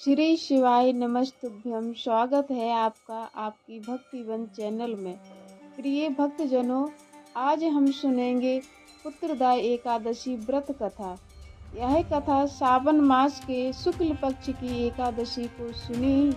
श्री शिवाय नमस्तुभ्यम। स्वागत है आपका आपकी भक्तिवन चैनल में। प्रिय भक्तजनों, आज हम सुनेंगे पुत्रदा एकादशी व्रत कथा। यह कथा सावन मास के शुक्ल पक्ष की एकादशी को सुनी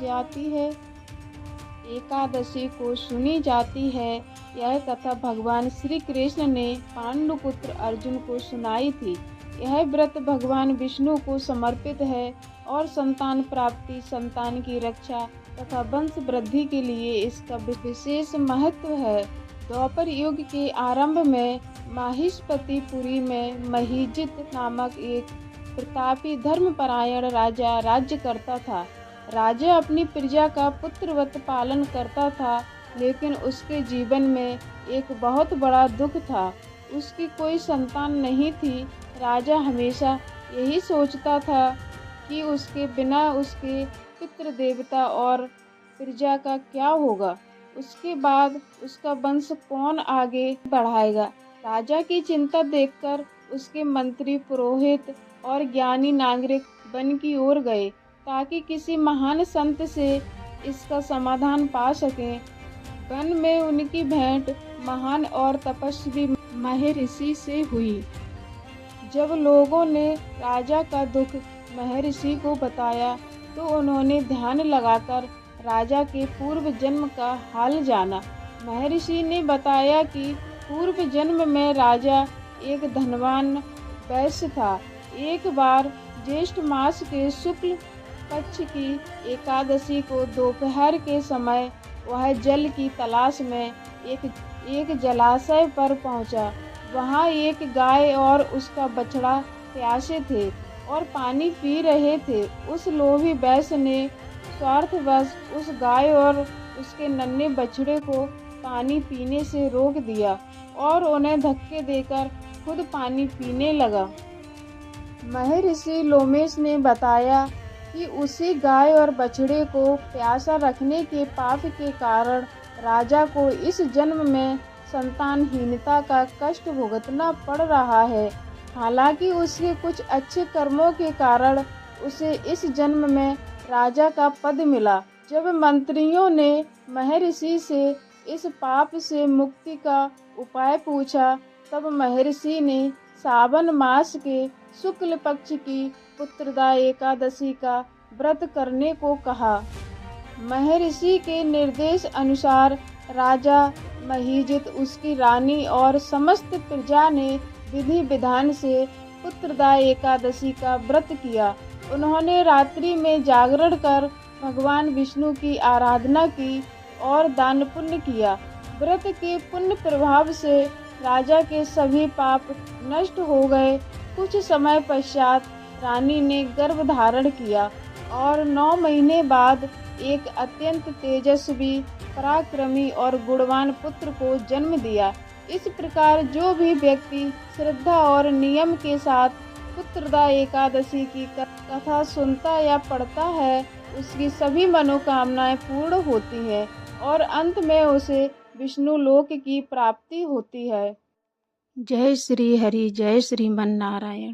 जाती है। यह कथा भगवान श्री कृष्ण ने पांडुपुत्र अर्जुन को सुनाई थी। यह व्रत भगवान विष्णु को समर्पित है और संतान प्राप्ति, संतान की रक्षा तथा वंश वृद्धि के लिए इसका विशेष महत्व है। द्वापर युग के आरंभ में माहिष्मतीपुरी में महीजित नामक एक प्रतापी धर्मपरायण राजा राज्य करता था। राजा अपनी प्रजा का पुत्रवत पालन करता था, लेकिन उसके जीवन में एक बहुत बड़ा दुख था। उसकी कोई संतान नहीं थी। राजा हमेशा यही सोचता था कि उसके बिना उसके पितृ देवता और प्रजा का क्या होगा। उसके बाद उसका वंश कौन आगे बढ़ाएगा। राजा की चिंता देखकर उसके मंत्री, पुरोहित और ज्ञानी नागरिक वन की ओर गए ताकि किसी महान संत से इसका समाधान पा सकें। वन में उनकी भेंट महान और तपस्वी महर्षि से हुई। जब लोगों ने राजा का दुख महर्षि को बताया तो उन्होंने ध्यान लगाकर राजा के पूर्व जन्म का हाल जाना। महर्षि ने बताया कि पूर्व जन्म में राजा एक धनवान वैश्य था। एक बार ज्येष्ठ मास के शुक्ल पक्ष की एकादशी को दोपहर के समय वह जल की तलाश में एक जलाशय पर पहुंचा। वहां एक गाय और उसका बछड़ा प्यासे थे और पानी पी रहे थे। उस लोभी वैश्य ने स्वार्थवश उस गाय और उसके नन्हे बछड़े को पानी पीने से रोक दिया और उन्हें धक्के देकर खुद पानी पीने लगा। महर्षि लोमेश ने बताया कि उसी गाय और बछड़े को प्यासा रखने के पाप के कारण राजा को इस जन्म में संतानहीनता का कष्ट भुगतना पड़ रहा है। हालांकि उसके कुछ अच्छे कर्मों के कारण उसे इस जन्म में राजा का पद मिला। जब मंत्रियों ने महर्षि से इस पाप से मुक्ति का उपाय पूछा, तब महर्षि ने सावन मास के शुक्ल पक्ष की पुत्रदा एकादशी का व्रत करने को कहा। महर्षि के निर्देश अनुसार राजा महीजित, उसकी रानी और समस्त प्रजा ने विधि विधान से पुत्रदा एकादशी का व्रत किया। उन्होंने रात्रि में जागरण कर भगवान विष्णु की आराधना की और दान पुण्य किया। व्रत के पुण्य प्रभाव से राजा के सभी पाप नष्ट हो गए। कुछ समय पश्चात रानी ने गर्भ धारण किया और 9 महीने बाद एक अत्यंत तेजस्वी, पराक्रमी और गुणवान पुत्र को जन्म दिया। इस प्रकार जो भी व्यक्ति श्रद्धा और नियम के साथ पुत्रदा एकादशी की कथा सुनता या पढ़ता है, उसकी सभी मनोकामनाएं पूर्ण होती हैं और अंत में उसे विष्णु लोक की प्राप्ति होती है। जय श्री हरि, जय श्रीमन नारायण।